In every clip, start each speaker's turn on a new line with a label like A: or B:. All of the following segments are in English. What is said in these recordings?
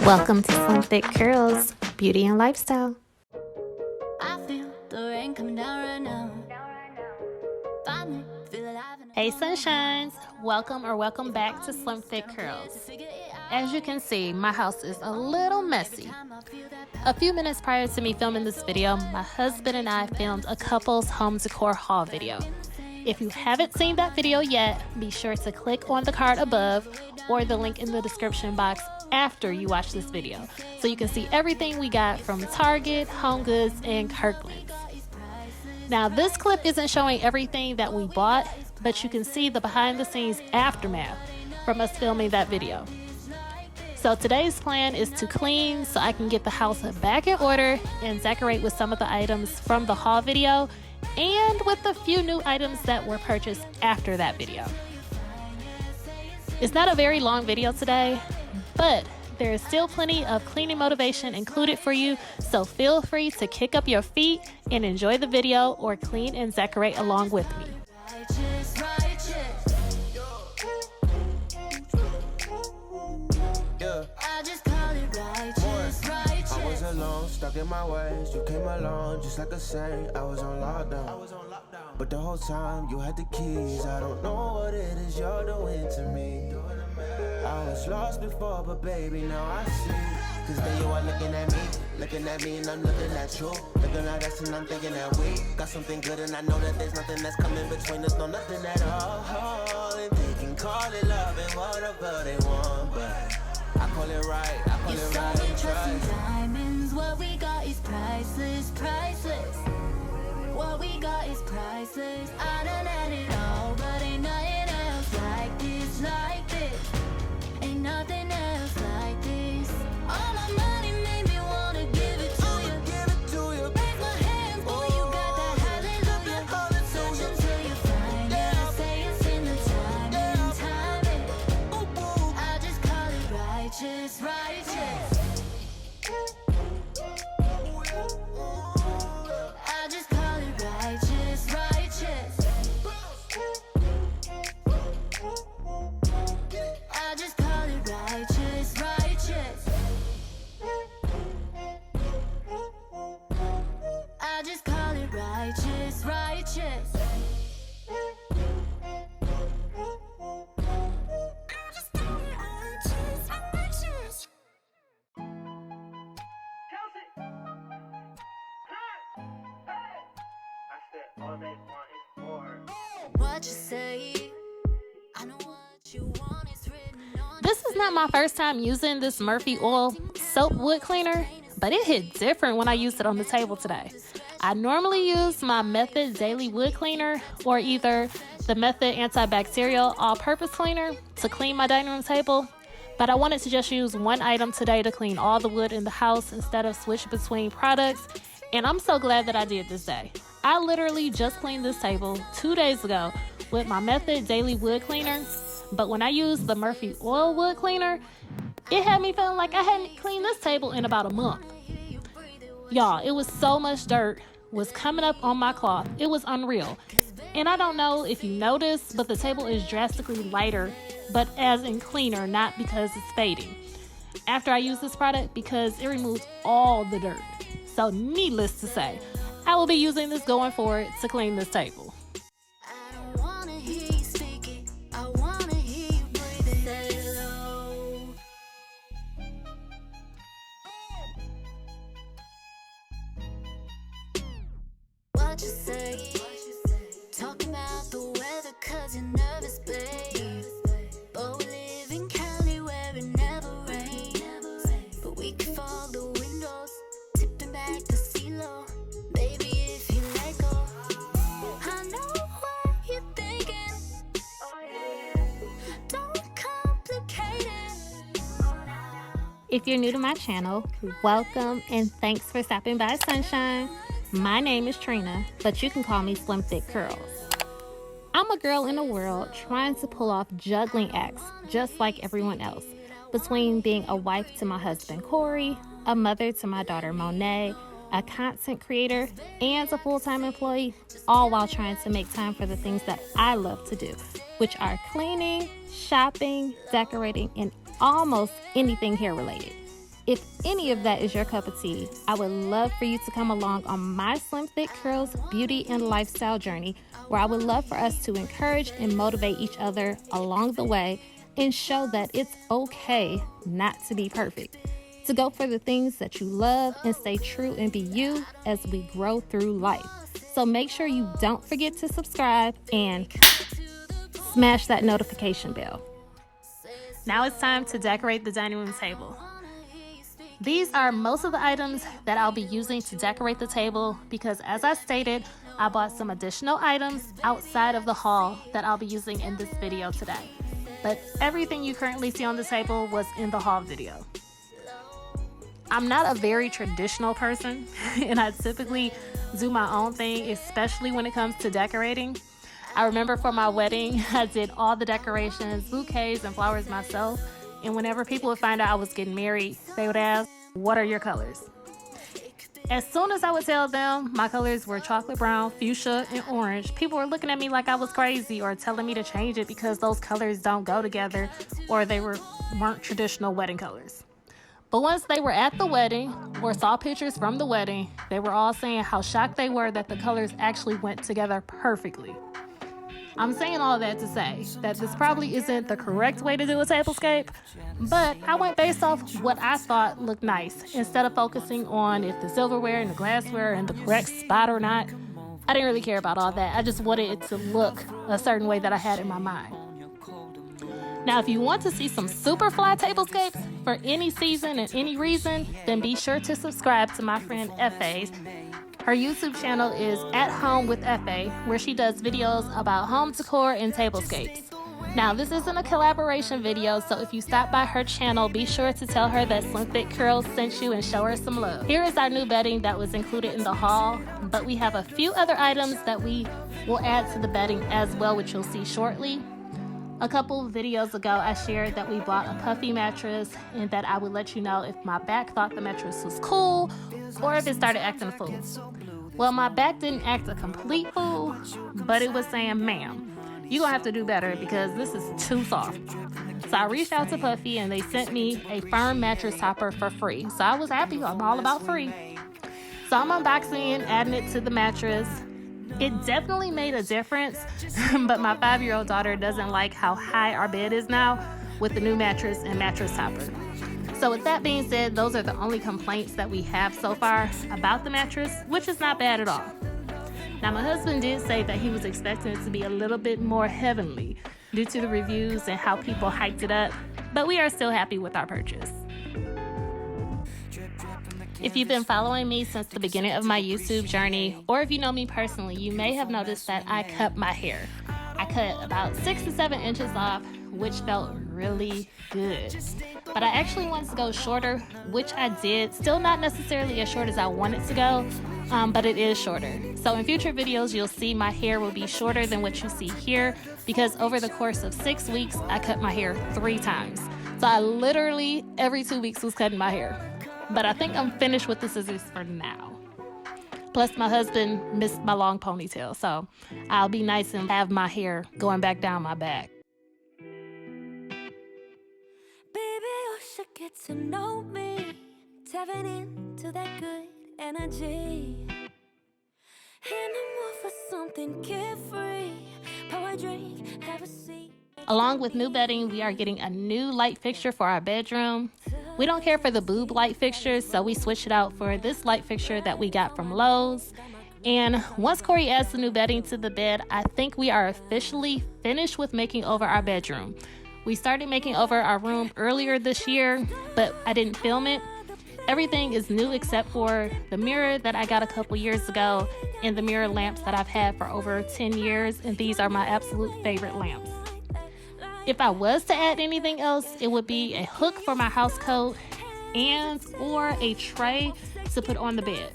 A: Welcome to Slim Thick Curls, Beauty and Lifestyle.
B: I feel the rain coming down right now. Finally feel alive and
A: Hey sunshines, welcome back to Slim Thick Curls. As you can see, my house is a little messy. A few minutes prior to me filming this video, my husband and I filmed a couple's home decor haul video. If you haven't seen that video yet, be sure to click on the card above or the link in the description box after you watch this video, so you can see everything we got from Target, HomeGoods, and Kirkland's. Now, this clip isn't showing everything that we bought, but you can see the behind the scenes aftermath from us filming that video. So today's plan is to clean so I can get the house back in order and decorate with some of the items from the haul video and with a few new items that were purchased after that video. It's not a very long video today, but there is still plenty of cleaning motivation included for you, so feel free to kick up your feet and enjoy the video or clean and decorate along with me.
C: Alone, stuck in my ways, you came along just like a saint. I was on lockdown, but the whole time you had the keys. I don't know what it is you're doing to me. I was lost before, but baby, now I see. Cause there you are looking at me and I'm looking at you. Looking at us and I'm thinking that we got something good, and I know that there's nothing that's coming between us, no nothing at all. And they can call it love and whatever they want, but I call it right, and trust.
B: diamonds, what we got is priceless, priceless. What we got is priceless. I done had it all, but ain't nothing else like this, like this. Ain't nothing else like this. All my money made me wanna give it to you. Raise my hands, boy, you got that hallelujah. Search until you find it. I say it's in the timing. I just call it righteous, righteous. I just call it righteous, righteous. I just call it righteous, righteous. I just call it righteous, righteous. What you say? I know what you want is written on.
A: This is not my first time using this Murphy Oil soap wood cleaner, but it hit different when I used it on the table today. I normally use my Method Daily Wood Cleaner or either the Method Antibacterial All-Purpose Cleaner to clean my dining room table, but I wanted to just use one item today to clean all the wood in the house instead of switch between products, and I'm so glad that I did this day. I literally just cleaned this table 2 days ago with my Method Daily Wood Cleaner, but when I used the Murphy Oil Wood Cleaner, it had me feeling like I hadn't cleaned this table in about a month. Y'all, it was so much dirt was coming up on my cloth. It was unreal. And I don't know if you noticed, but the table is drastically lighter, but as in cleaner, not because it's fading. After I use this product, because it removes all the dirt. So needless to say, I will be using this going forward to clean this table.
B: I don't wanna hear you speak it. I wanna hear you breathe it. Say hello. What you say? Talking about the weather 'cause you're nervous, babe. But we live in Cali where it never rains. But we can fog the windows, tipping back the CeeLo. Baby, if you let go, I know what you're thinking. Don't complicate it.
A: If you're new to my channel, welcome and thanks for stopping by, sunshine. My name is Trina, but you can call me Slim Thick Curls. I'm a girl in the world trying to pull off juggling acts just like everyone else, between being a wife to my husband Corey, a mother to my daughter Monet, a content creator, and a full-time employee, all while trying to make time for the things that I love to do, which are cleaning, shopping, decorating, and almost anything hair related. If any of that is your cup of tea, I would love for you to come along on my Slim Thick Curls beauty and lifestyle journey, where I would love for us to encourage and motivate each other along the way and show that it's okay not to be perfect, to go for the things that you love and stay true and be you as we grow through life. So make sure you don't forget to subscribe and smash that notification bell. Now it's time to decorate the dining room table. These are most of the items that I'll be using to decorate the table because, as I stated, I bought some additional items outside of the haul that I'll be using in this video today. But everything you currently see on the table was in the haul video. I'm not a very traditional person, and I typically do my own thing, especially when it comes to decorating. I remember for my wedding, I did all the decorations, bouquets, and flowers myself. And whenever people would find out I was getting married, they would ask, "What are your colors?" As soon as I would tell them my colors were chocolate brown, fuchsia, and orange, people were looking at me like I was crazy or telling me to change it because those colors don't go together or they weren't traditional wedding colors. But once they were at the wedding or saw pictures from the wedding, they were all saying how shocked they were that the colors actually went together perfectly. I'm saying all that to say that this probably isn't the correct way to do a tablescape, but I went based off what I thought looked nice instead of focusing on if the silverware and the glassware are in the correct spot or not. I didn't really care about all that. I just wanted it to look a certain way that I had in my mind. Now, if you want to see some super fly tablescapes for any season and any reason, then be sure to subscribe to my friend Eiffey's. Her YouTube channel is At Home with Eiffey, where she does videos about home decor and tablescapes. Now, this isn't a collaboration video, so if you stop by her channel, be sure to tell her that Slim Thick Curls sent you and show her some love. Here is our new bedding that was included in the haul, but we have a few other items that we will add to the bedding as well, which you'll see shortly. A couple of videos ago, I shared that we bought a Puffy mattress and that I would let you know if my back thought the mattress was cool or if it started acting a fool. Well, my back didn't act a complete fool, but it was saying, "Ma'am, you're gonna have to do better because this is too soft." So I reached out to Puffy and they sent me a firm mattress topper for free. So I was happy. I'm all about free. So I'm unboxing and adding it to the mattress. It definitely made a difference, but my 5-year-old daughter doesn't like how high our bed is now with the new mattress and mattress topper. So with that being said, those are the only complaints that we have so far about the mattress, which is not bad at all. Now, my husband did say that he was expecting it to be a little bit more heavenly due to the reviews and how people hyped it up, but we are still happy with our purchase. If you've been following me since the beginning of my YouTube journey, or if you know me personally, you may have noticed that I cut my hair. I cut about 6 to 7 inches off, which felt really good. But I actually wanted to go shorter, which I did. Still not necessarily as short as I wanted to go, but it is shorter. So in future videos, you'll see my hair will be shorter than what you see here, because over the course of 6 weeks, I cut my hair 3 times. So I literally every 2 weeks was cutting my hair. But I think I'm finished with the scissors for now. Plus, my husband missed my long ponytail, so I'll be nice and have my hair going back down my back.
B: Baby, you should get to know me. Tapping into that good energy. In the mood for something carefree. Pour a drink, have a seat.
A: Along with new bedding, we are getting a new light fixture for our bedroom. We don't care for the boob light fixtures, so we switched it out for this light fixture that we got from Lowe's. And once Corey adds the new bedding to the bed, I think we are officially finished with making over our bedroom. We started making over our room earlier this year, but I didn't film it. Everything is new except for the mirror that I got a couple years ago and the mirror lamps that I've had for over 10 years, and these are my absolute favorite lamps. If I was to add anything else, it would be a hook for my house coat or a tray to put on the bed.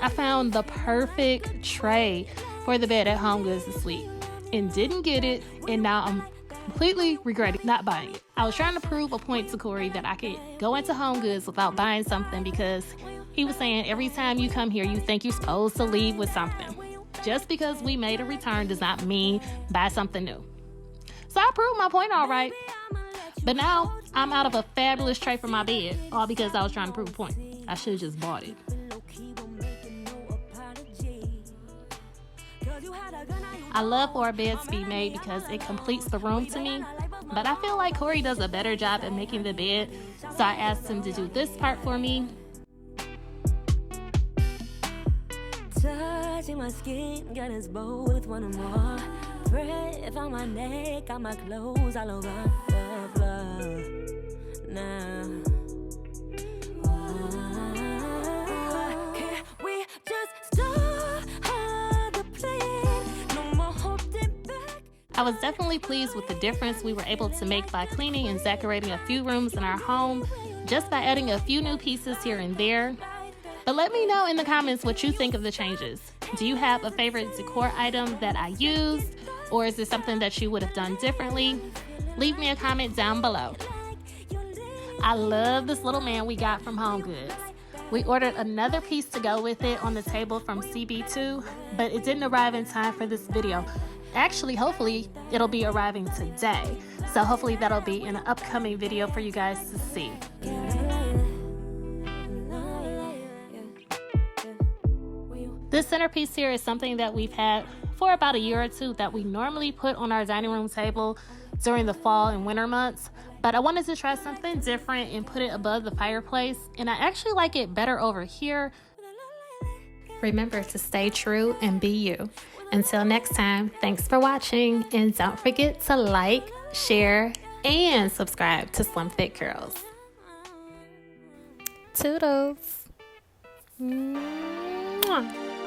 A: I found the perfect tray for the bed at HomeGoods this week and didn't get it, and now I'm completely regretting not buying it. I was trying to prove a point to Corey that I could go into HomeGoods without buying something, because he was saying every time you come here, you think you're supposed to leave with something. Just because we made a return does not mean buy something new. So I proved my point all right. But now I'm out of a fabulous tray for my bed, all because I was trying to prove a point. I should have just bought it. I love for our beds to be made because it completes the room to me, but I feel like Corey does a better job at making the bed, so I asked him to do this part for me.
B: Touching my skin, got us both wanting more. Breath on my neck, got my clothes all over the floor. Now, can we just stop the plan? No more holding back.
A: I was definitely pleased with the difference we were able to make by cleaning and decorating a few rooms in our home, just by adding a few new pieces here and there. But let me know in the comments what you think of the changes. Do you have a favorite decor item that I used? Or is there something that you would have done differently? Leave me a comment down below. I love this little man we got from HomeGoods. We ordered another piece to go with it on the table from CB2, but it didn't arrive in time for this video. Actually, hopefully, it'll be arriving today. So hopefully that'll be in an upcoming video for you guys to see. This centerpiece here is something that we've had for about a year or two that we normally put on our dining room table during the fall and winter months, but I wanted to try something different and put it above the fireplace, and I actually like it better over here. Remember to stay true and be you. Until next time, thanks for watching, and don't forget to like, share, and subscribe to Slim Fit Curls. Toodles. Mwah.